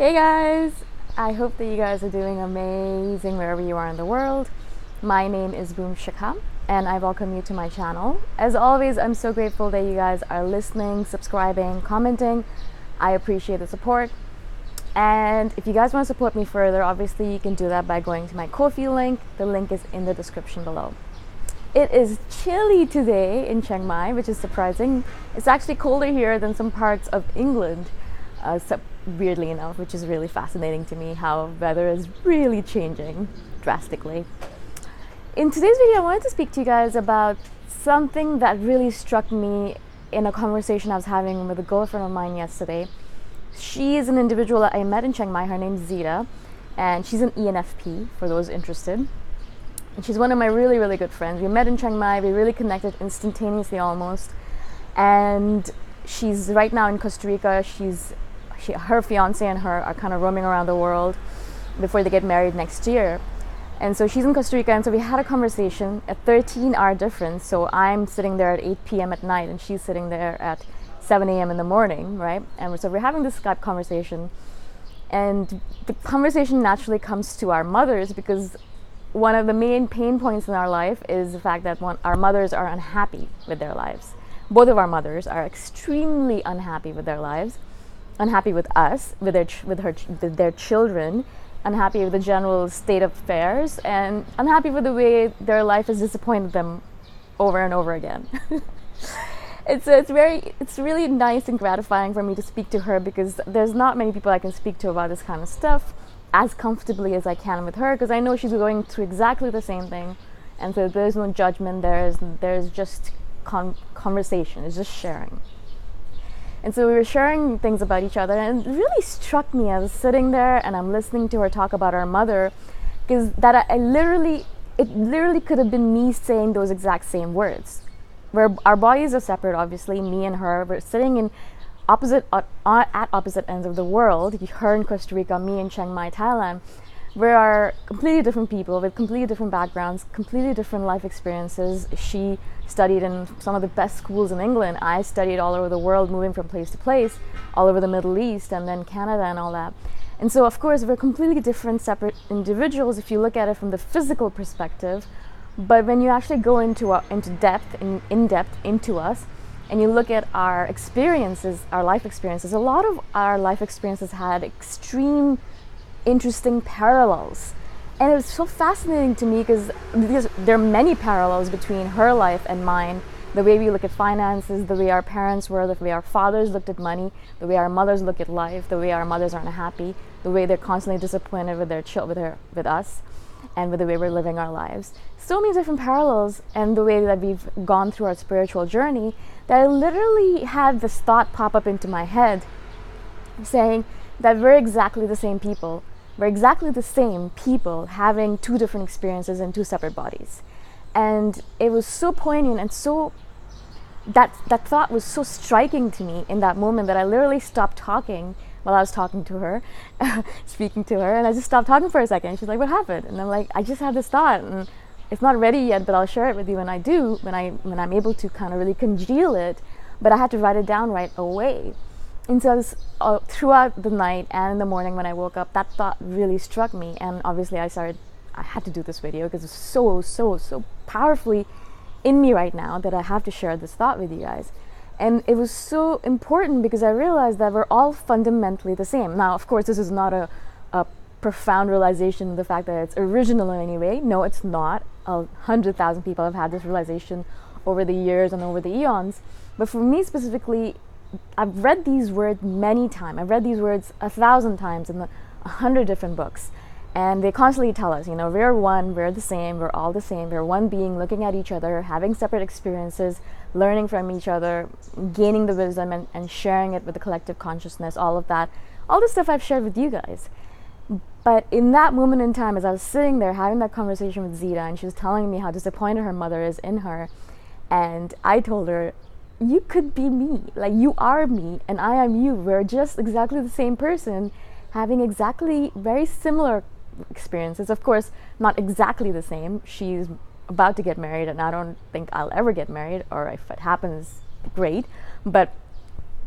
Hey guys! I hope that you guys are doing amazing wherever you are in the world. My name is Shikha and I welcome you to my channel. As always, I'm so grateful that you guys are listening, subscribing, commenting. I appreciate the support. And if you guys want to support me further, obviously you can do that by going to my Ko-fi link. The link is in the description below. It is chilly today in Chiang Mai, which is surprising. It's actually colder here than some parts of England. Weirdly enough, which is really fascinating to me how weather is really changing drastically. In today's video, I wanted to speak to you guys about something that really struck me in a conversation I was having with a girlfriend of mine yesterday. She is an individual that I met in Chiang Mai. Her name's Zita, and she's an ENFP for those interested. And she's one of my really, really good friends. We met in Chiang Mai. We really connected instantaneously almost. And she's right now in Costa Rica. Her fiance and her are kind of roaming around the world before they get married next year. And so she's in Costa Rica, and so we had a conversation, a 13-hour difference. So I'm sitting there at 8 p.m. at night and she's sitting there at 7 a.m. in the morning, right? And so we're having this Skype conversation, and the conversation naturally comes to our mothers, because one of the main pain points in our life is the fact that our mothers are unhappy with their lives. Both of our mothers are extremely unhappy with their lives. Unhappy with us, with their children, unhappy with the general state of affairs, and unhappy with the way their life has disappointed them over and over again. It's really nice and gratifying for me to speak to her, because there's not many people I can speak to about this kind of stuff as comfortably as I can with her, because I know she's going through exactly the same thing, and so there's no judgment. There's just conversation. It's just sharing. And so we were sharing things about each other, and it really struck me. I was sitting there and I'm listening to her talk about our mother, because it literally could have been me saying those exact same words. Where our bodies are separate, obviously, me and her. We're sitting at opposite ends of the world. Her in Costa Rica, me in Chiang Mai, Thailand. We are completely different people with completely different backgrounds, completely different life experiences. She studied in some of the best schools in England. I studied all over the world, moving from place to place, all over the Middle East and then Canada and all that. And so, of course, we're completely different, separate individuals if you look at it from the physical perspective. But when you actually go into depth into us, and you look at our experiences, our life experiences, a lot of our life experiences had extreme interesting parallels. And it was so fascinating to me, because there are many parallels between her life and mine. The way we look at finances, the way our parents were, the way our fathers looked at money, the way our mothers look at life, the way our mothers aren't happy, the way they're constantly disappointed with us, and with the way we're living our lives. So many different parallels, and the way that we've gone through our spiritual journey, that I literally had this thought pop up into my head, saying that we're exactly the same people. We're exactly the same people having two different experiences in two separate bodies. And it was so poignant, and that thought was so striking to me in that moment, that I literally stopped talking while I was talking to her, speaking to her, and I just stopped talking for a second. She's like, "What happened?" And I'm like, "I just had this thought, and it's not ready yet, but I'll share it with you when I do, when I'm able to kind of really congeal it, but I had to write it down right away." And so throughout the night and in the morning when I woke up, that thought really struck me. And obviously I had to do this video, because it's so powerfully in me right now that I have to share this thought with you guys. And it was so important, because I realized that we're all fundamentally the same. Now, of course, this is not a profound realization of the fact that it's original in any way. No, it's not. 100,000 people have had this realization over the years and over the eons. But for me specifically, I've read these words many times. I've read these words 1,000 times in 100 different books. And they constantly tell us, we're one, we're the same, we're all the same. We're one being looking at each other, having separate experiences, learning from each other, gaining the wisdom and sharing it with the collective consciousness, all of that. All the stuff I've shared with you guys. But in that moment in time, as I was sitting there having that conversation with Zita, and she was telling me how disappointed her mother is in her, and I told her, you could be me, like you are me and I am you. We're just exactly the same person, having exactly very similar experiences. Of course, not exactly the same. She's about to get married, and I don't think I'll ever get married, or if it happens, great. But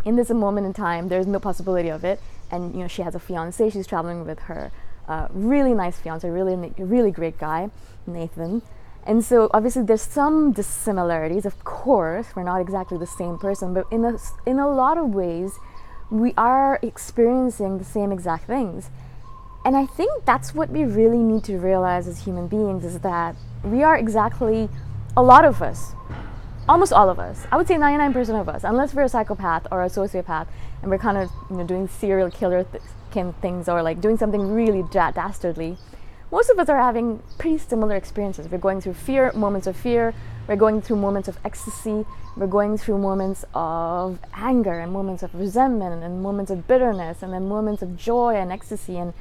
in this moment in time, there's no possibility of it. and she has a fiance. She's traveling with her really nice fiance, really great guy, Nathan. And so obviously there's some dissimilarities. Of course, we're not exactly the same person, but in a lot of ways, we are experiencing the same exact things. And I think that's what we really need to realize as human beings, is that we are exactly, a lot of us, almost all of us, I would say 99% of us, unless we're a psychopath or a sociopath and we're kind of doing serial killer things, or like doing something really dastardly, most of us are having pretty similar experiences. We're going through moments of fear, we're going through moments of ecstasy, we're going through moments of anger and moments of resentment and moments of bitterness, and then moments of joy and ecstasy and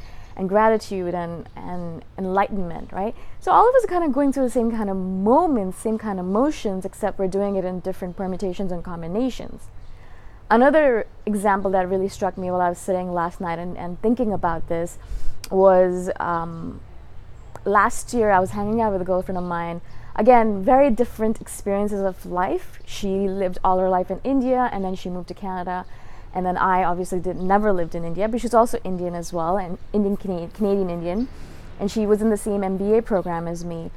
gratitude and enlightenment, right? So all of us are kind of going through the same kind of moments, same kind of emotions, except we're doing it in different permutations and combinations. Another example that really struck me while I was sitting last night and thinking about this was last year I was hanging out with a girlfriend of mine. Again, very different experiences of life. She lived all her life in India, and then she moved to Canada. And then I obviously never lived in India, but she's also Indian as well, and Canadian Indian. And she was in the same MBA program as me.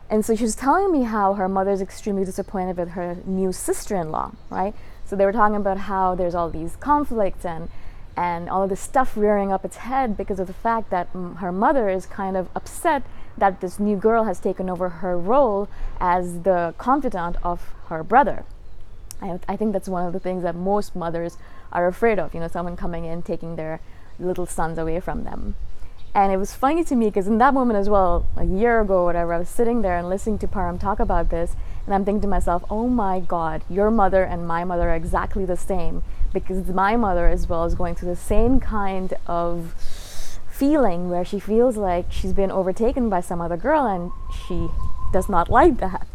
And so she was telling me how her mother's extremely disappointed with her new sister-in-law, right? So they were talking about how there's all these conflicts and all of this stuff rearing up its head because of the fact that her mother is kind of upset that this new girl has taken over her role as the confidant of her brother. I think that's one of the things that most mothers are afraid of, someone coming in, taking their little sons away from them. And it was funny to me because in that moment as well, a year ago or whatever, I was sitting there and listening to Param talk about this, and I'm thinking to myself, oh my God, your mother and my mother are exactly the same, because my mother as well is going through the same kind of feeling where she feels like she's been overtaken by some other girl and she does not like that.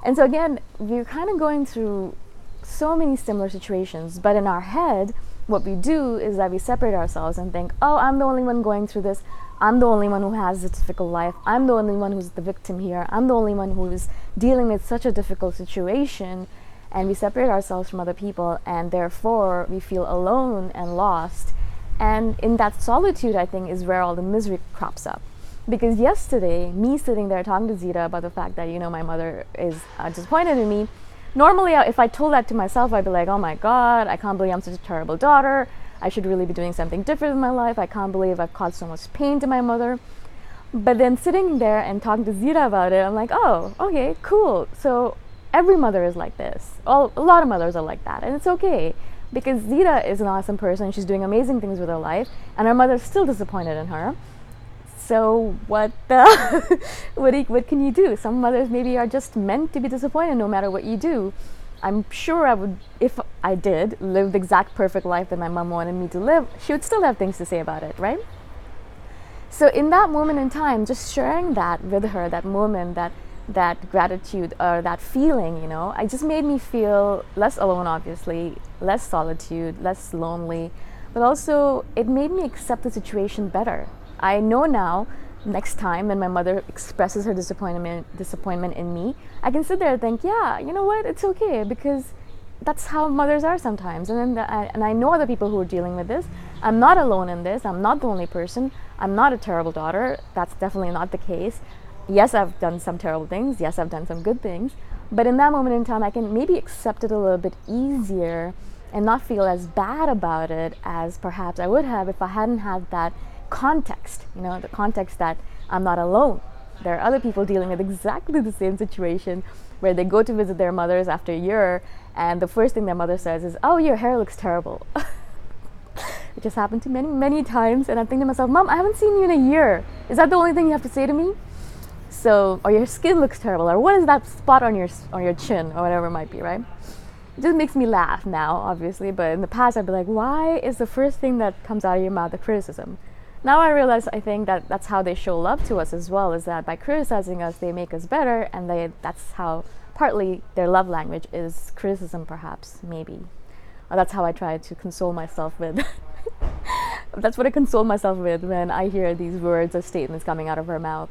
And so again, we're kind of going through so many similar situations, but in our head, what we do is that we separate ourselves and think, oh, I'm the only one going through this. I'm the only one who has a difficult life. I'm the only one who's the victim here. I'm the only one who is dealing with such a difficult situation. And we separate ourselves from other people, and therefore we feel alone and lost. And in that solitude, I think, is where all the misery crops up. Because yesterday, me sitting there talking to Zita about the fact that, my mother is disappointed in me, normally, if I told that to myself, I'd be like, oh my God, I can't believe I'm such a terrible daughter. I should really be doing something different in my life. I can't believe I've caused so much pain to my mother. But then sitting there and talking to Zita about it, I'm like, oh, okay, cool. So every mother is like this. A lot of mothers are like that. And it's okay, because Zita is an awesome person. She's doing amazing things with her life, and her mother's still disappointed in her. So what can you do? Some mothers maybe are just meant to be disappointed no matter what you do. I'm sure I would, if I did live the exact perfect life that my mom wanted me to live, she would still have things to say about it, right? So in that moment in time, just sharing that with her, that moment, that gratitude or that feeling, it just made me feel less alone, obviously, less solitude, less lonely, but also it made me accept the situation better. I know now, next time when my mother expresses her disappointment in me, I can sit there and think, yeah, you know what, it's okay, because that's how mothers are sometimes. And then I know other people who are dealing with this. I'm not alone in this. I'm not the only person. I'm not a terrible daughter. That's definitely not the case. Yes, I've done some terrible things. Yes, I've done some good things. But in that moment in time, I can maybe accept it a little bit easier and not feel as bad about it as perhaps I would have if I hadn't had that context, the context that I'm not alone. There are other people dealing with exactly the same situation, where they go to visit their mothers after a year, and the first thing their mother says is, oh, your hair looks terrible. It just happened to many times, and I'm thinking to myself, Mom, I haven't seen you in a year. Is that the only thing you have to say to me? So, or your skin looks terrible, or what is that spot on your chin, or whatever it might be, right? It just makes me laugh now, obviously, but in the past I'd be like, why is the first thing that comes out of your mouth a criticism? Now I realize, I think that's how they show love to us as well, is that by criticizing us, they make us better, and that's how partly their love language is criticism, perhaps, maybe. Or that's how I try to console myself with. That's what I console myself with when I hear these words or statements coming out of her mouth.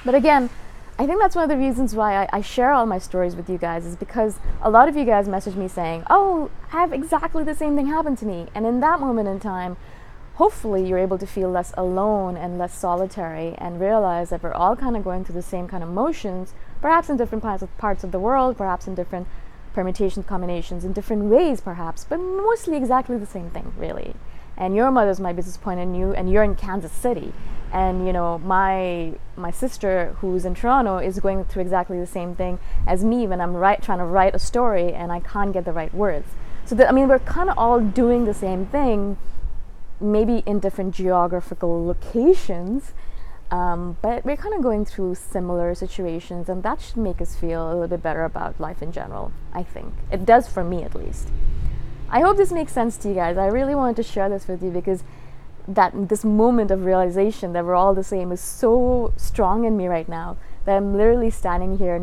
But again, I think that's one of the reasons why I share all my stories with you guys, is because a lot of you guys message me saying, oh, I have exactly the same thing happen to me. And in that moment in time, hopefully you're able to feel less alone and less solitary, and realize that we're all kind of going through the same kind of motions, perhaps in different parts of the world, perhaps in different permutations, combinations, in different ways perhaps, but mostly exactly the same thing, really. And your mothers might be disappointed in you, and you're in Kansas City, and my sister who's in Toronto is going through exactly the same thing as me when I'm trying to write a story and I can't get the right words. So we're kind of all doing the same thing, maybe in different geographical locations, but we're kind of going through similar situations, and that should make us feel a little bit better about life in general. I think it does, for me at least. I hope this makes sense to you guys. I really wanted to share this with you because this moment of realization that we're all the same is so strong in me right now that I'm literally standing here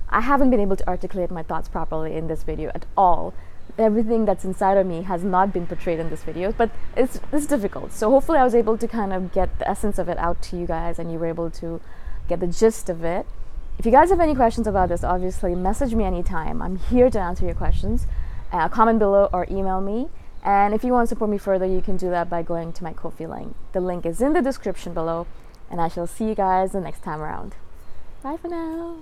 I haven't been able to articulate my thoughts properly in this video at all. Everything that's inside of me has not been portrayed in this video, but it's difficult. So hopefully I was able to kind of get the essence of it out to you guys, and you were able to get the gist of it. If you guys have any questions about this, obviously message me anytime. I'm here to answer your questions. Comment below or email me. And if you want to support me further, you can do that by going to my Ko-fi link. The link is in the description below, and I shall see you guys the next time around. Bye for now.